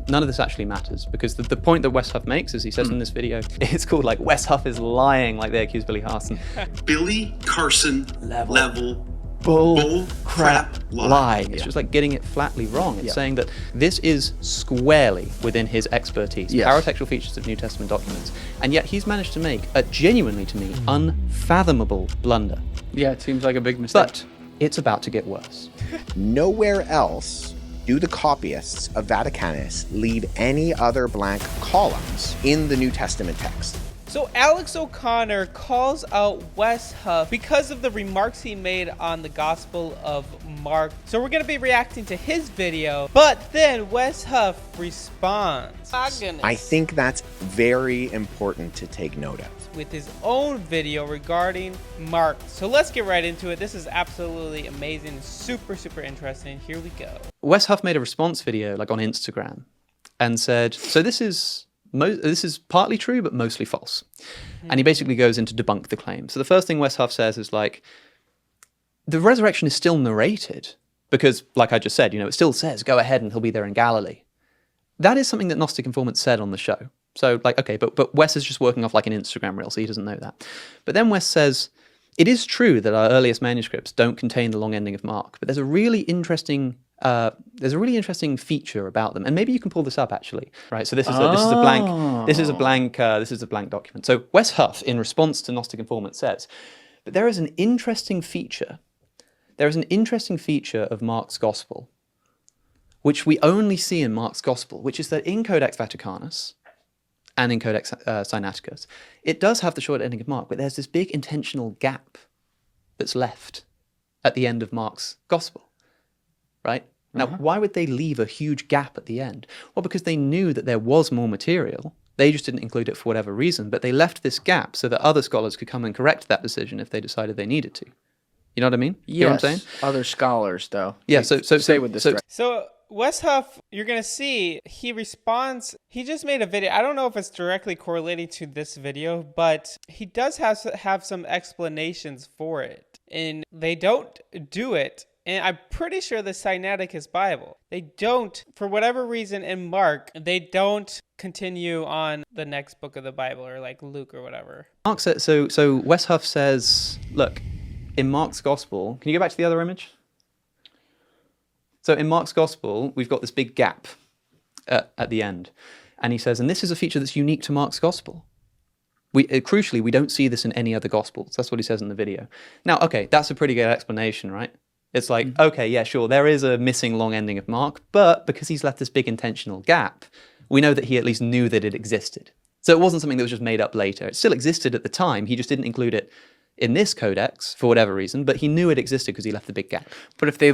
none of this actually matters, because the point that Wes Huff makes, as he says in this video, it's called like Wes Huff is lying, like they accuse Billy Carson. Billy Carson level bull crap lie. It's just like getting it flatly wrong. It's saying that this is squarely within his expertise, paratextual features of New Testament documents, and yet he's managed to make a genuinely, to me, unfathomable blunder. Yeah, it seems like a big mistake. But it's about to get worse. Nowhere else do the copyists of Vaticanus leave any other blank columns in the New Testament text. So Alex O'Connor calls out Wes Huff because of the remarks he made on the Gospel of Mark. So we're going to be reacting to his video, but then Wes Huff responds. I think that's very important to take note of. With his own video regarding Mark. So let's get right into it. This is absolutely amazing, super, super interesting. Here we go. Wes Huff made a response video like on Instagram and said, so this is partly true, but mostly false. And he basically goes in to debunk the claim. So the first thing Wes Huff says is like, the resurrection is still narrated because, like I just said, it still says, go ahead and he'll be there in Galilee. That is something that Gnostic Informants said on the show. So like, okay, but Wes is just working off like an Instagram reel, so he doesn't know that. But then Wes says, it is true that our earliest manuscripts don't contain the long ending of Mark, but there's a really interesting feature about them, and maybe you can pull this up actually, right? So this is a blank document. So Wes Huff, in response to Gnostic Informant, says, but there is an interesting feature. There is an interesting feature of Mark's Gospel, which we only see in Mark's Gospel, which is that in Codex Vaticanus and in Codex Sinaiticus, it does have the short ending of Mark, but there's this big intentional gap that's left at the end of Mark's Gospel. Right? Now, why would they leave a huge gap at the end? Well, because they knew that there was more material. They just didn't include it for whatever reason, but they left this gap so that other scholars could come and correct that decision if they decided they needed to. You know what I mean? Yes. You know what I'm saying? Other scholars, though. Yeah, so stay with this. So Wes Huff, you're going to see, he responds, he just made a video. I don't know if it's directly correlating to this video, but he does have some explanations for it. And they don't do it. And I'm pretty sure the Sinaiticus Bible, they don't, for whatever reason in Mark, they don't continue on the next book of the Bible, or like Luke or whatever. Mark said, so Wes Huff says, look, in Mark's Gospel, can you go back to the other image? So in Mark's Gospel, we've got this big gap at the end. And he says, and this is a feature that's unique to Mark's Gospel. Crucially, we don't see this in any other Gospels. That's what he says in the video. Now, okay, that's a pretty good explanation, right? It's like, okay, yeah, sure, there is a missing long ending of Mark, but because he's left this big intentional gap, we know that he at least knew that it existed. So it wasn't something that was just made up later. It still existed at the time. He just didn't include it in this codex for whatever reason, but he knew it existed because he left the big gap. But if they,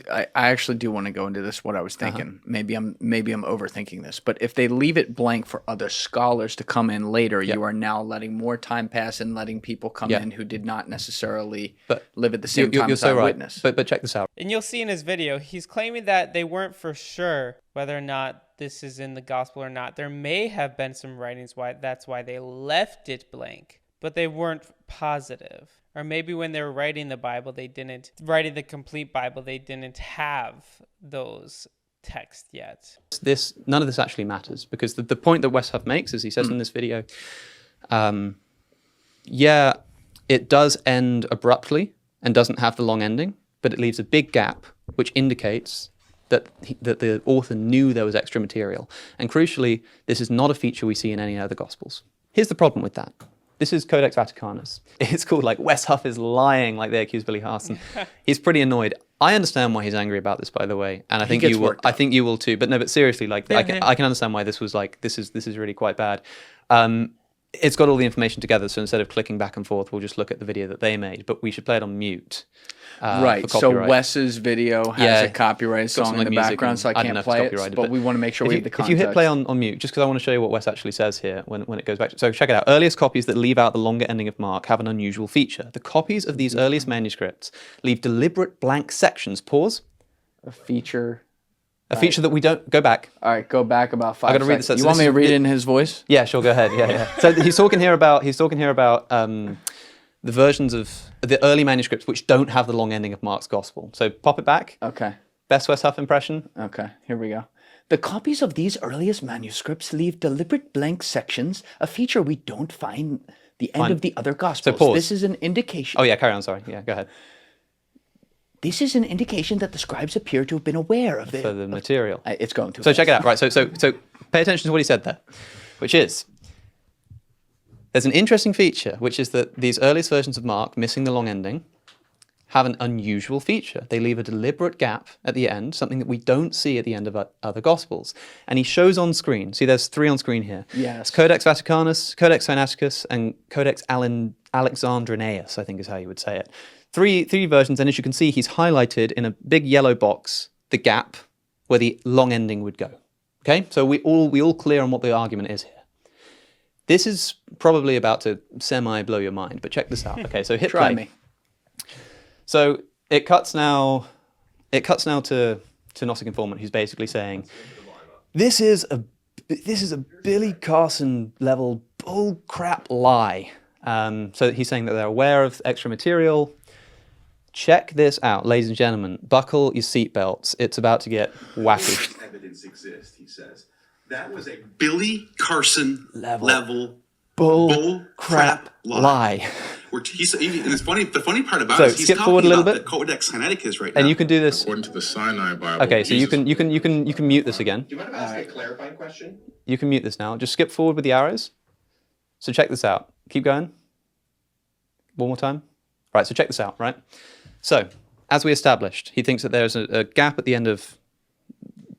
I actually do want to go into this. What I was thinking, maybe I'm overthinking this. But if they leave it blank for other scholars to come in later, you are now letting more time pass and letting people come in who did not necessarily live at the same time as that witness. But check this out. And you'll see in his video, he's claiming that they weren't for sure whether or not this is in the gospel or not. There may have been some writings that's why they left it blank, but they weren't positive. Or maybe when they were writing the Bible, writing the complete Bible, they didn't have those texts yet. None of this actually matters, because the point that Wes Huff makes, as he says in this video, yeah, it does end abruptly and doesn't have the long ending, but it leaves a big gap, which indicates that the author knew there was extra material. And crucially, this is not a feature we see in any other Gospels. Here's the problem with that. This is Codex Vaticanus. It's called like Wes Huff is lying, like they accuse Billy Carson. He's pretty annoyed. I understand why he's angry about this, by the way, and I think you will. I think you will too. But no, but seriously, like I can understand why this was like this is really quite bad. It's got all the information together, so instead of clicking back and forth, we'll just look at the video that they made. But we should play it on mute. Right, so Wes's video has a copyrighted song in the background, so I can't play it, but we want to make sure we have the context. If you hit play on mute, just because I want to show you what Wes actually says here when it goes back. So check it out. Earliest copies that leave out the longer ending of Mark have an unusual feature. The copies of these earliest manuscripts leave deliberate blank sections. Pause. A feature that we don't... Go back. All right, go back about 5 I got to read seconds. this. You want me to read it in his voice? Yeah, sure, go ahead. Yeah. So he's talking here about the versions of the early manuscripts which don't have the long ending of Mark's Gospel. So pop it back. Okay. Best Wes Huff impression. Okay, here we go. The copies of these earliest manuscripts leave deliberate blank sections, a feature we don't find the end of the other Gospels. pause. This is an indication. Oh yeah, carry on. Sorry. Yeah, go ahead. This is an indication that the scribes appear to have been aware of For the material. It's going to. So check it out. Right. So pay attention to what he said there, which is there's an interesting feature, which is that these earliest versions of Mark, missing the long ending, have an unusual feature. They leave a deliberate gap at the end, something that we don't see at the end of other Gospels. And he shows on screen. See, there's 3 on screen here. Yes. Codex Vaticanus, Codex Sinaiticus, and Codex Alexandrineus, I think is how you would say it. Three versions, and as you can see, he's highlighted in a big yellow box the gap where the long ending would go. Okay, so we all clear on what the argument is here. This is probably about to semi blow your mind, but check this out. Okay, so hit Try play. me. So it cuts now to Gnostic Informant, who's basically saying, this is a Billy Carson level bull crap lie. So he's saying that they're aware of extra material. Check this out, ladies and gentlemen. Buckle your seatbelts. It's about to get wacky. Evidence exists, he says. That was a Billy Carson level Bull crap lie. And it's funny. The funny part about So, it is he's skip talking forward a little about bit. the Codex Sinaiticus right now. And you can do this. According to the Sinai Bible. Okay, so you Jesus- can mute this again. Do you mind if I ask a clarifying question? You can mute this now. Just skip forward with the arrows. So check this out. Keep going. One more time. Right, so check this out, right? So, as we established, he thinks that there's a gap at the end of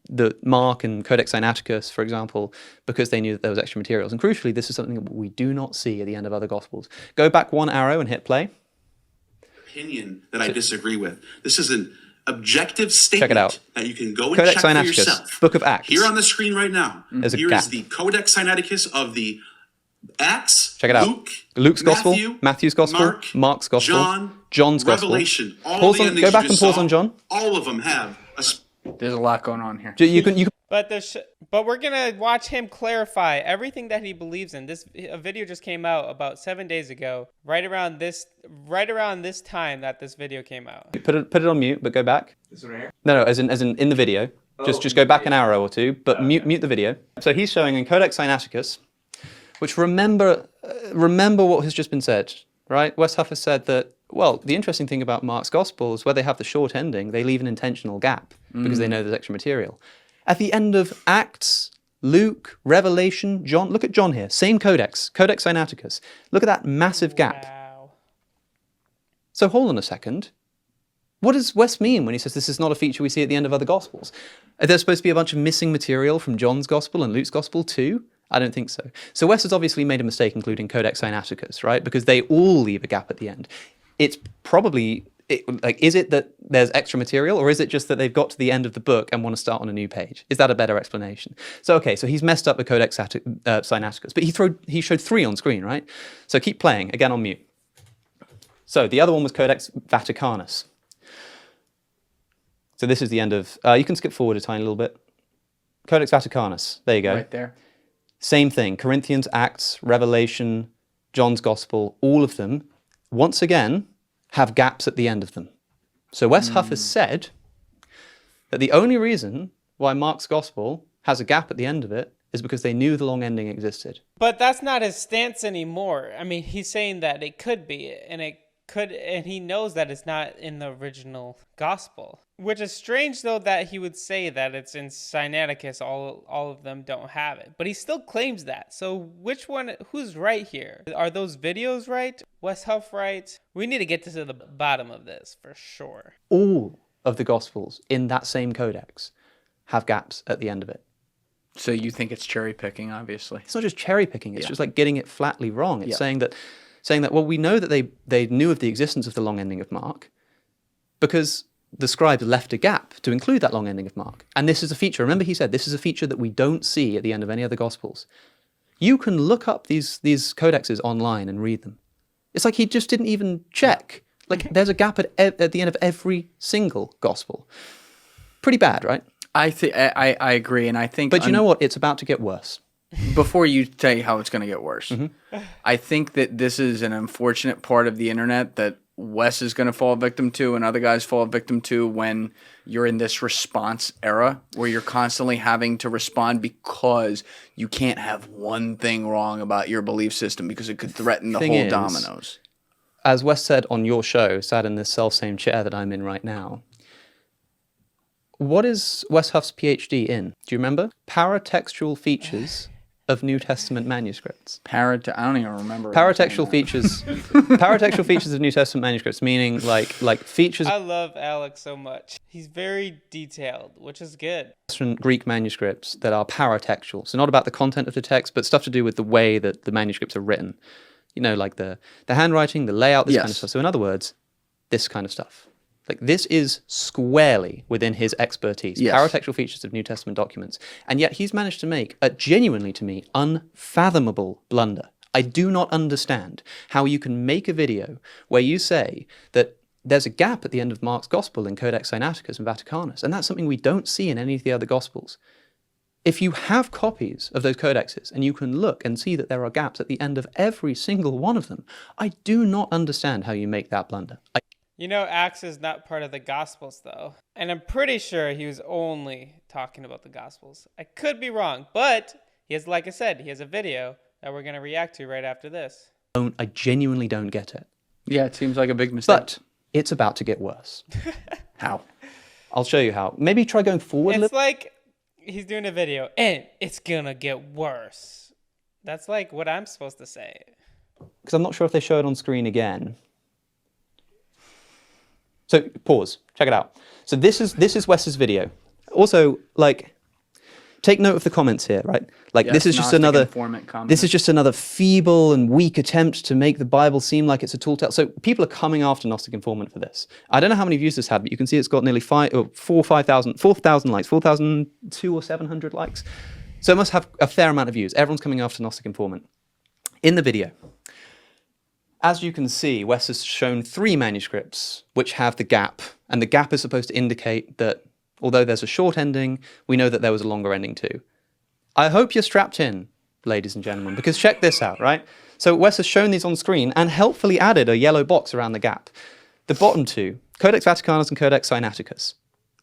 the Mark and Codex Sinaiticus, for example, because they knew that there was extra materials. And crucially, this is something that we do not see at the end of other Gospels. Go back one arrow and hit play. Opinion that I disagree with. This is an objective statement Check it out. that you can go and Codex check for Sinaiticus, yourself. Book of Acts. Here on the screen right now. There's a Here gap. is the Codex Sinaiticus of the Acts. Check it out. Matthew, Luke's Gospel, Matthew's Gospel, Mark's Gospel, John's Gospel. Revelation. All Pause the on, endings go back you and just pause saw, on John. All of them have a There's a lot going on here. You can But we're gonna watch him clarify everything that he believes in. A video just came out about 7 days ago, right around this time that this video came out. put it on mute, but go back. This one right here? No, as in the video. Just go back an arrow or two, but mute the video. So he's showing in Codex Sinaiticus, which remember what has just been said, right? Wes Huff has said that, well, the interesting thing about Mark's Gospel is where they have the short ending, they leave an intentional gap because they know there's extra material. At the end of Acts, Luke, Revelation, John, look at John here, same Codex Sinaiticus. Look at that massive gap. Wow. So hold on a second. What does Wes mean when he says this is not a feature we see at the end of other Gospels? Are there supposed to be a bunch of missing material from John's Gospel and Luke's Gospel too? I don't think so. So Wes has obviously made a mistake including Codex Sinaiticus, right? Because they all leave a gap at the end. It's probably, is it that there's extra material, or is it just that they've got to the end of the book and want to start on a new page? Is that a better explanation? So so he's messed up the Codex Sinaiticus, but he showed 3 on screen, right? So keep playing, again on mute. So the other one was Codex Vaticanus. So this is the end of, you can skip forward a tiny little bit. Codex Vaticanus, there you go. Right there. Same thing, Corinthians, Acts, Revelation, John's Gospel, all of them, once again, have gaps at the end of them. So Wes Huff has said that the only reason why Mark's Gospel has a gap at the end of it is because they knew the long ending existed. But that's not his stance anymore. I mean, he's saying that it could be, and he knows that it's not in the original gospel. Which is strange, though, that he would say that it's in Sinaiticus, all of them don't have it. But he still claims that. So who's right here? Are those videos right? Wes Huff right? We need to get to the bottom of this, for sure. All of the Gospels in that same codex have gaps at the end of it. So you think it's cherry picking, obviously. It's not just cherry picking, it's just like getting it flatly wrong. It's Yeah. saying that, well, we know that they knew of the existence of the long ending of Mark because the scribes left a gap to include that long ending of Mark. And this is a feature. Remember he said this is a feature that we don't see at the end of any other Gospels. You can look up these codexes online and read them. It's like he just didn't even check. Like there's a gap at the end of every single Gospel. Pretty bad, right? I agree, and I think. But you know what? It's about to get worse. Before you tell you how it's going to get worse, I think that this is an unfortunate part of the internet that Wes is going to fall victim to and other guys fall victim to when you're in this response era where you're constantly having to respond because you can't have one thing wrong about your belief system because it could threaten the whole dominoes. As Wes said on your show, sat in this self-same chair that I'm in right now, what is Wes Huff's PhD in? Do you remember? Paratextual features of New Testament manuscripts. I don't even remember. Paratextual features. Paratextual features of New Testament manuscripts, meaning like features. I love Alex so much. He's very detailed, which is good. Greek manuscripts that are paratextual, so not about the content of the text, but stuff to do with the way that the manuscripts are written. You know, like the handwriting, the layout, this kind of stuff. So in other words, this kind of stuff. Like this is squarely within his expertise, paratextual features of New Testament documents. And yet he's managed to make a genuinely, to me, unfathomable blunder. I do not understand how you can make a video where you say that there's a gap at the end of Mark's Gospel in Codex Sinaiticus and Vaticanus, and that's something we don't see in any of the other Gospels. If you have copies of those codexes and you can look and see that there are gaps at the end of every single one of them, I do not understand how you make that blunder. You know, Acts is not part of the Gospels, though. And I'm pretty sure he was only talking about the Gospels. I could be wrong, but he has, like I said, he has a video that we're going to react to right after this. I genuinely don't get it. Yeah, it seems like a big mistake. But it's about to get worse. How? I'll show you how. Maybe try going forward. It's like he's doing a video, and it's going to get worse. That's like what I'm supposed to say. Because I'm not sure if they show it on screen again. So pause, check it out. So this is Wes's video. Also, like, take note of the comments here, right? Like this is just another feeble and weak attempt to make the Bible seem like it's a tool. So people are coming after Gnostic Informant for this. I don't know how many views this had, but you can see it's got nearly 4,000 likes, 4,002 or 700 likes. So it must have a fair amount of views. Everyone's coming after Gnostic Informant. In the video, as you can see, Wes has shown 3 manuscripts which have the gap, and the gap is supposed to indicate that although there's a short ending, we know that there was a longer ending too. I hope you're strapped in, ladies and gentlemen, because check this out, right? So Wes has shown these on screen and helpfully added a yellow box around the gap. The bottom 2, Codex Vaticanus and Codex Sinaiticus.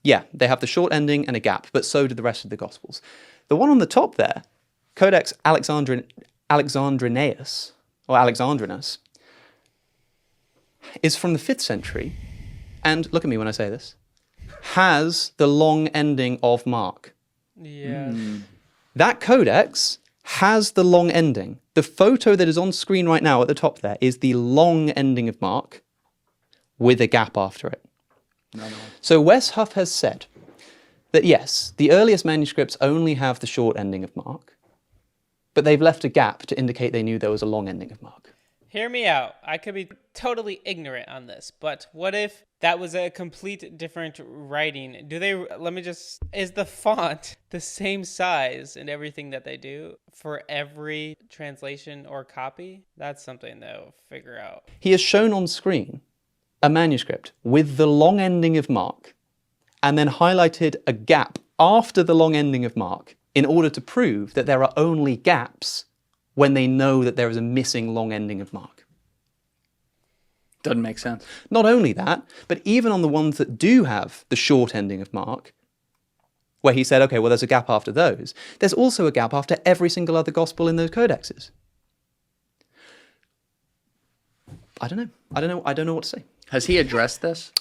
Yeah, they have the short ending and a gap, but so do the rest of the Gospels. The one on the top there, Codex Alexandrinus, or Alexandrinus, is from the 5th century, and look at me when I say this, has the long ending of Mark. Yeah. That codex has the long ending. The photo that is on screen right now at the top there is the long ending of Mark with a gap after it. So Wes Huff has said that yes, the earliest manuscripts only have the short ending of Mark, but they've left a gap to indicate they knew there was a long ending of Mark. Hear me out. I could be totally ignorant on this, but what if that was a complete different writing? Is the font the same size in everything that they do for every translation or copy? That's something they'll figure out. He has shown on screen a manuscript with the long ending of Mark and then highlighted a gap after the long ending of Mark in order to prove that there are only gaps when they know that there is a missing long ending of Mark. Doesn't make sense. Not only that, but even on the ones that do have the short ending of Mark, where he said, okay, well, there's a gap after those, there's also a gap after every single other gospel in those codexes. I don't know what to say. Has he addressed this?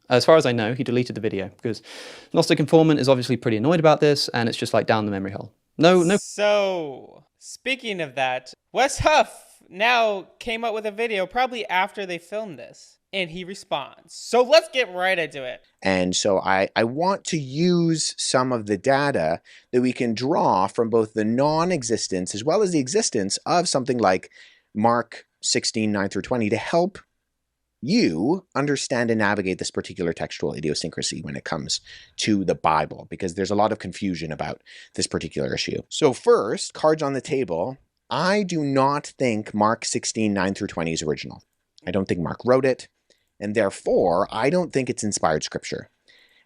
As far as I know, he deleted the video because Gnostic Informant is obviously pretty annoyed about this, and it's just like down the memory hole. No. So, speaking of that, Wes Huff now came up with a video probably after they filmed this, and he responds. So let's get right into it. And so I want to use some of the data that we can draw from both the non-existence as well as the existence of something like Mark 16, 9 through 20 to help you understand and navigate this particular textual idiosyncrasy when it comes to the Bible, because there's a lot of confusion about this particular issue. So first, cards on the table, I do not think Mark 16, 9 through 20 is original. I don't think Mark wrote it, and therefore, I don't think it's inspired scripture.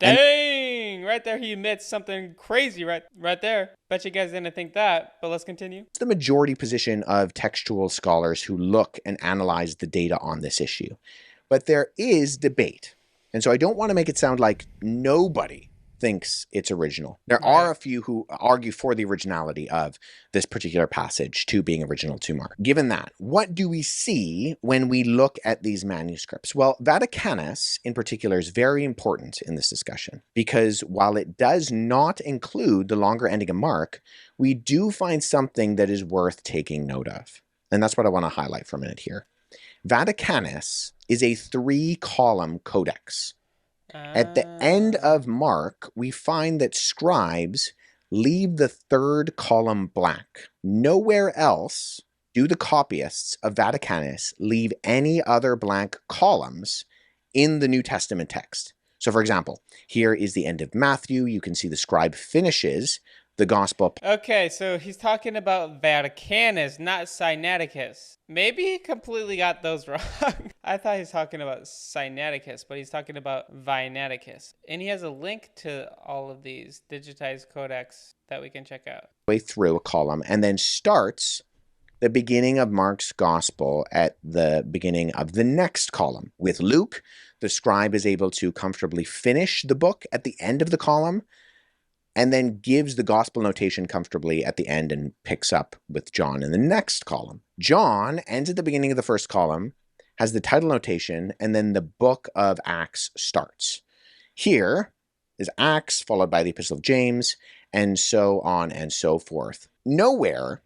Dang! right there, he admits something crazy right there. Bet you guys didn't think that, but let's continue. It's the majority position of textual scholars who look and analyze the data on this issue. But there is debate. And so I don't want to make it sound like nobody thinks it's original. There are a few who argue for the originality of this particular passage to being original to Mark. Given that, what do we see when we look at these manuscripts? Well, Vaticanus in particular is very important in this discussion because while it does not include the longer ending of Mark, we do find something that is worth taking note of. And that's what I want to highlight for a minute here. Vaticanus is a 3-column codex. At the end of Mark, we find that scribes leave the 3rd column blank. Nowhere else do the copyists of Vaticanus leave any other blank columns in the New Testament text. So for example, here is the end of Matthew. You can see the scribe finishes the gospel. Okay, so he's talking about Vaticanus, not Sinaiticus. Maybe he completely got those wrong. I thought he was talking about Sinaiticus, but he's talking about Vinaiticus. And he has a link to all of these digitized codex that we can check out. Way through a column and then starts the beginning of Mark's gospel at the beginning of the next column. With Luke, the scribe is able to comfortably finish the book at the end of the column and then gives the gospel notation comfortably at the end and picks up with John in the next column. John ends at the beginning of the first column, has the title notation, and then the book of Acts starts. Here is Acts, followed by the Epistle of James, and so on and so forth. Nowhere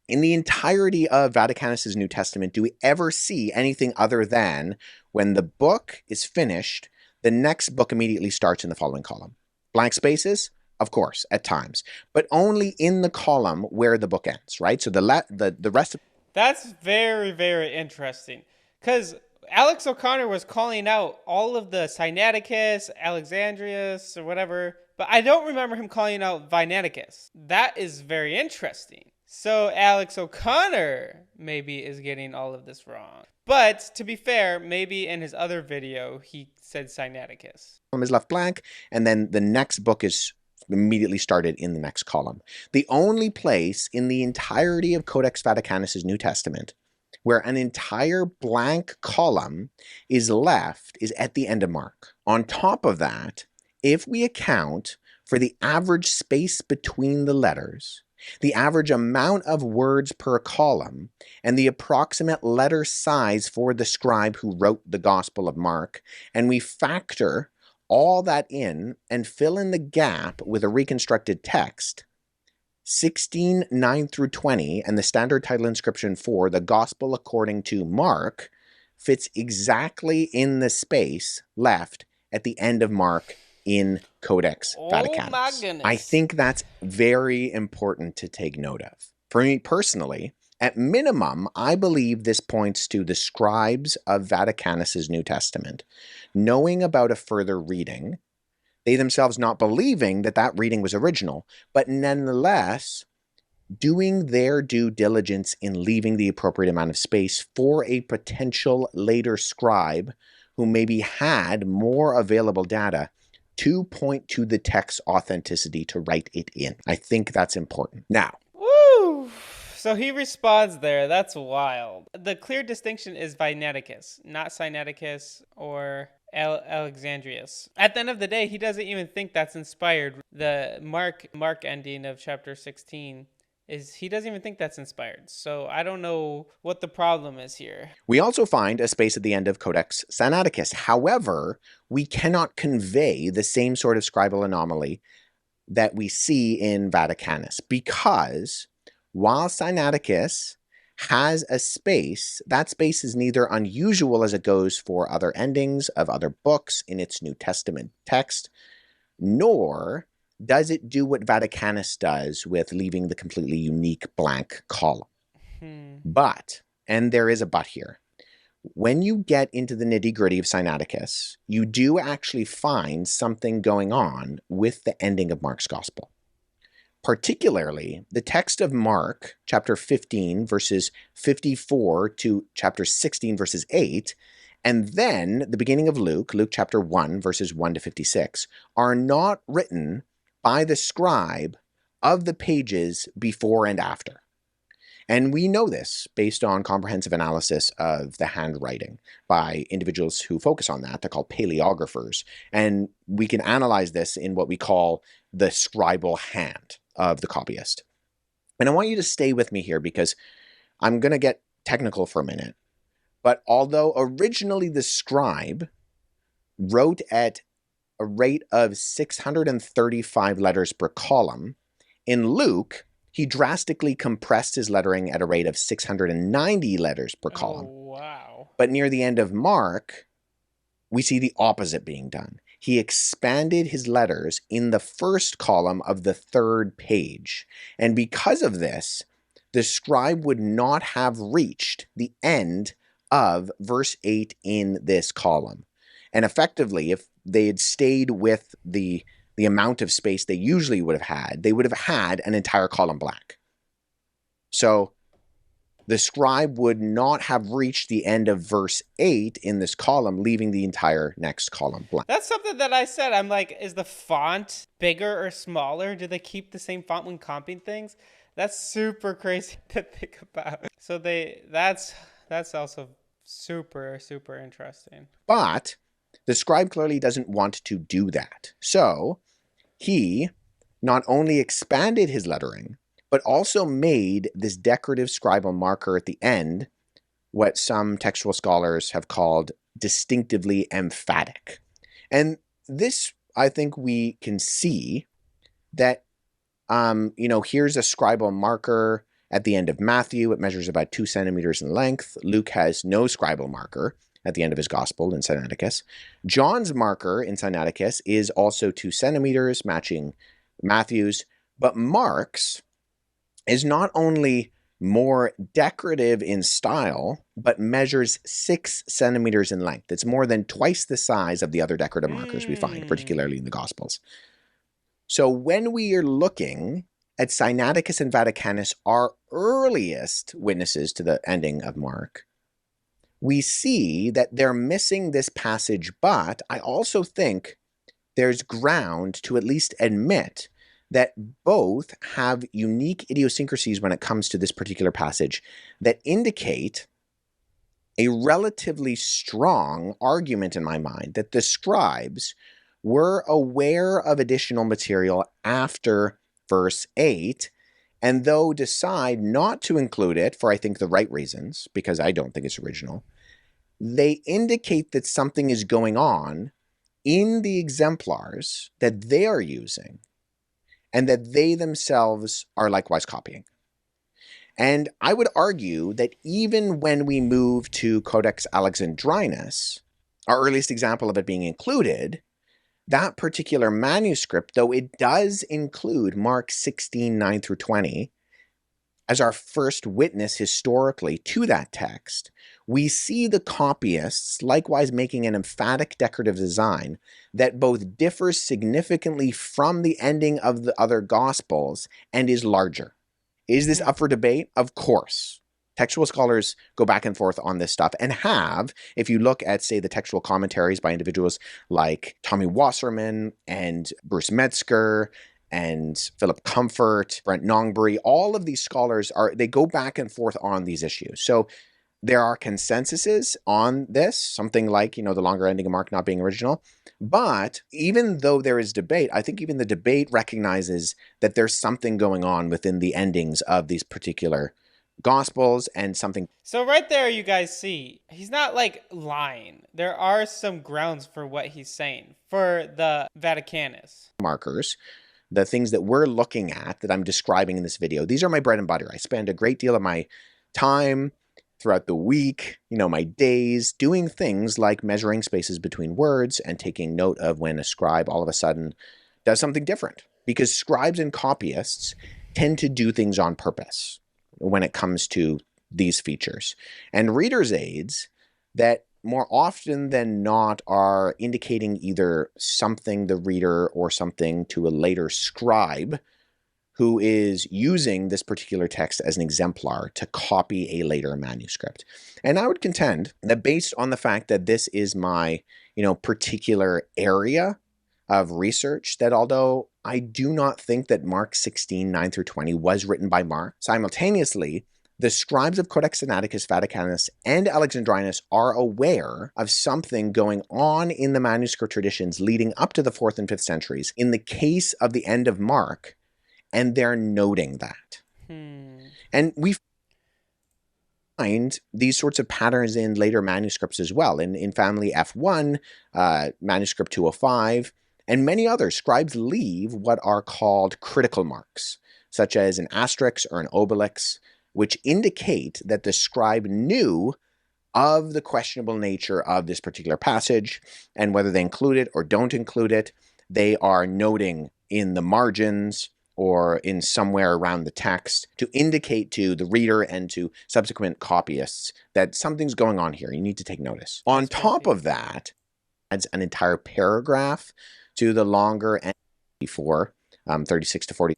in the entirety of Vaticanus's New Testament do we ever see anything other than when the book is finished, the next book immediately starts in the following column. Blank spaces? Of course, at times, but only in the column where the book ends, right? So the rest of... That's very, very interesting. Because Alex O'Connor was calling out all of the Sinaiticus, Alexandrius, or whatever, but I don't remember him calling out Vinaiticus. That is very interesting. So Alex O'Connor maybe is getting all of this wrong. But to be fair, maybe in his other video, he said Sinaiticus. Is left blank, and then the next book is immediately started in the next column. The only place in the entirety of Codex Vaticanus' New Testament where an entire blank column is left is at the end of Mark. On top of that, if we account for the average space between the letters, the average amount of words per column, and the approximate letter size for the scribe who wrote the Gospel of Mark, and we factor all that in and fill in the gap with a reconstructed text, 16:9 through 20 and the standard title inscription for the Gospel according to Mark fits exactly in the space left at the end of Mark in Codex Vaticanus. My goodness. I think that's very important to take note of. For me personally, at minimum, I believe this points to the scribes of Vaticanus' New Testament knowing about a further reading, they themselves not believing that that reading was original, but nonetheless doing their due diligence in leaving the appropriate amount of space for a potential later scribe who maybe had more available data to point to the text's authenticity to write it in. I think that's important. Now, Woo! So he responds there. That's wild. The clear distinction is Vinaiticus, not Sinaiticus or Alexandrius. At the end of the day, he doesn't even think that's inspired. The Mark ending of chapter 16 is he doesn't even think that's inspired. So I don't know what the problem is here. we also find a space at the end of Codex Sinaiticus. However, we cannot convey the same sort of scribal anomaly that we see in Vaticanus because while Sinaiticus has a space, that space is neither unusual as it goes for other endings of other books in its New Testament text, nor does it do what Vaticanus does with leaving the completely unique blank column. But, and there is a but here, when you get into the nitty-gritty of Sinaiticus, you do actually find something going on with the ending of Mark's Gospel. Particularly, the text of Mark, chapter 15, verses 54 to chapter 16, verses 8, And then the beginning of Luke chapter 1, verses 1 to 56, are not written by the scribe of the pages before and after. And we know this based on comprehensive analysis of the handwriting by individuals who focus on that. They're called paleographers. And we can analyze this in what we call the scribal hand of the copyist. And I want you to stay with me here because I'm going to get technical for a minute. But although originally the scribe wrote at a rate of 635 letters per column, in Luke, he drastically compressed his lettering at a rate of 690 letters per column. Oh, wow. But near the end of Mark, we see the opposite being done. He expanded his letters in the first column of the third page. And because of this, the scribe would not have reached the end of verse 8 in this column. And effectively, if they had stayed with the amount of space they usually would have had, they would have had an entire column blank. So the scribe would not have reached the end of verse 8 in this column, leaving the entire next column blank. That's something that I said. I'm like, is the font bigger or smaller? Do they keep the same font when comping things? That's super crazy to think about. So that's also super, super interesting. But the scribe clearly doesn't want to do that. So he not only expanded his lettering, but also made this decorative scribal marker at the end, what some textual scholars have called distinctively emphatic. And this, I think we can see that, here's a scribal marker at the end of Matthew. It measures about 2 centimeters in length. Luke has no scribal marker at the end of his gospel in Sinaiticus. John's marker in Sinaiticus is also 2 centimeters, matching Matthew's. But Mark's is not only more decorative in style, but measures 6 centimeters in length. It's more than twice the size of the other decorative markers we find, particularly in the Gospels. So when we are looking at Sinaiticus and Vaticanus, our earliest witnesses to the ending of Mark, we see that they're missing this passage, but I also think there's ground to at least admit that both have unique idiosyncrasies when it comes to this particular passage that indicate a relatively strong argument in my mind that the scribes were aware of additional material after verse 8, and though decide not to include it for, I think, the right reasons, because I don't think it's original, they indicate that something is going on in the exemplars that they are using and that they themselves are likewise copying. And I would argue that even when we move to Codex Alexandrinus, our earliest example of it being included, that particular manuscript, though it does include Mark 16, 9 through 20, as our first witness historically to that text, we see the copyists likewise making an emphatic decorative design that both differs significantly from the ending of the other Gospels and is larger. Is this up for debate? Of course. Textual scholars go back and forth on this stuff and have, if you look at, say, the textual commentaries by individuals like Tommy Wasserman and Bruce Metzger and Philip Comfort, Brent Nongbury, all of these scholars they go back and forth on these issues. So there are consensuses on this, something like, the longer ending of Mark not being original. But even though there is debate, I think even the debate recognizes that there's something going on within the endings of these particular Gospels and something. So right there, you guys see, he's not like lying. There are some grounds for what he's saying for the Vaticanus. Markers, the things that we're looking at that I'm describing in this video, these are my bread and butter. I spend a great deal of my time throughout the week, my days, doing things like measuring spaces between words and taking note of when a scribe all of a sudden does something different. Because scribes and copyists tend to do things on purpose when it comes to these features. And reader's aids that more often than not are indicating either something the reader or something to a later scribe who is using this particular text as an exemplar to copy a later manuscript. And I would contend that based on the fact that this is my, particular area of research, that although I do not think that Mark 16, 9 through 20 was written by Mark, simultaneously, the scribes of Codex Sinaiticus, Vaticanus, and Alexandrinus are aware of something going on in the manuscript traditions leading up to the 4th and 5th centuries in the case of the end of Mark, and they're noting that. And we find these sorts of patterns in later manuscripts as well. In family F1, manuscript 205, and many others, scribes leave what are called critical marks, such as an asterisk or an obelix, which indicate that the scribe knew of the questionable nature of this particular passage, and whether they include it or don't include it, they are noting in the margins or in somewhere around the text to indicate to the reader and to subsequent copyists that something's going on here. You need to take notice. On top of that, adds an entire paragraph to the longer and before 36 to 40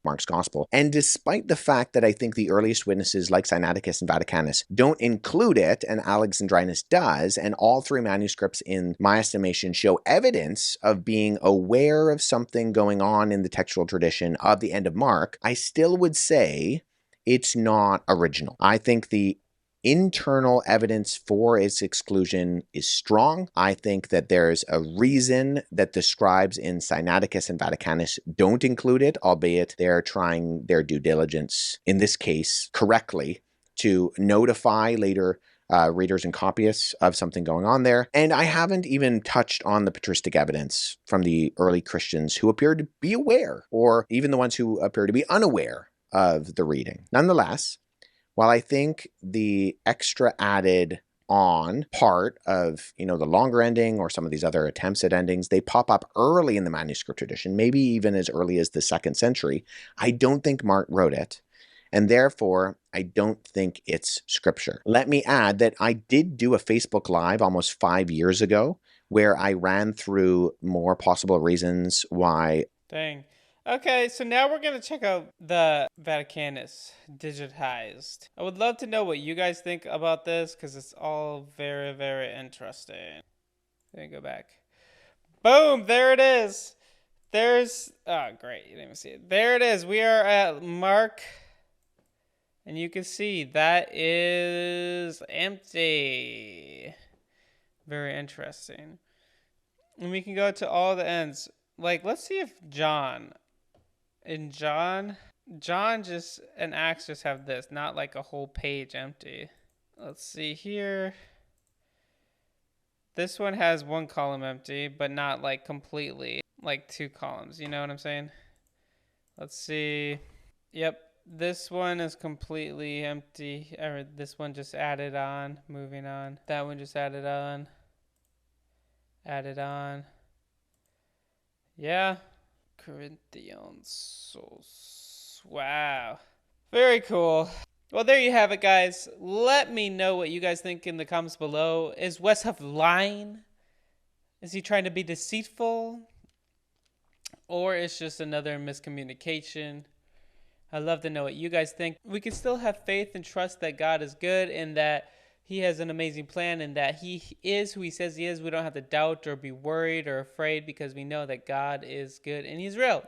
Mark's Gospel. And despite the fact that I think the earliest witnesses like Sinaiticus and Vaticanus don't include it, and Alexandrinus does, and all three manuscripts in my estimation show evidence of being aware of something going on in the textual tradition of the end of Mark, I still would say it's not original. I think the internal evidence for its exclusion is strong. I think that there's a reason that the scribes in Sinaiticus and Vaticanus don't include it, albeit they're trying their due diligence, in this case, correctly, to notify later readers and copyists of something going on there. And I haven't even touched on the patristic evidence from the early Christians who appeared to be aware, or even the ones who appear to be unaware of the reading. Nonetheless, while I think the extra added on part of, the longer ending or some of these other attempts at endings, they pop up early in the manuscript tradition, maybe even as early as the 2nd century, I don't think Mark wrote it. And therefore, I don't think it's scripture. Let me add that I did do a Facebook Live almost 5 years ago where I ran through more possible reasons why. Dang. Okay, so now we're going to check out the Vaticanus digitized. I would love to know what you guys think about this, because it's all very, very interesting. Let me go back. Boom, there it is. Oh, great, you didn't even see it. There it is. We are at Mark, and you can see that is empty. Very interesting. And we can go to all the ends. Let's see if John just and Acts just have this, not like a whole page empty. Let's see here. This one has one column empty, but not like completely, like 2 columns. You know what I'm saying? Let's see. Yep, this one is completely empty. Or this one just added on. Moving on. That one just added on. Added on. Yeah. Corinthians. Wow. Very cool. Well, there you have it, guys. Let me know what you guys think in the comments below. Is Wes Huff lying? Is he trying to be deceitful? Or it's just another miscommunication? I'd love to know what you guys think. We can still have faith and trust that God is good and that He has an amazing plan and that He is who He says He is. We don't have to doubt or be worried or afraid because we know that God is good and He's real.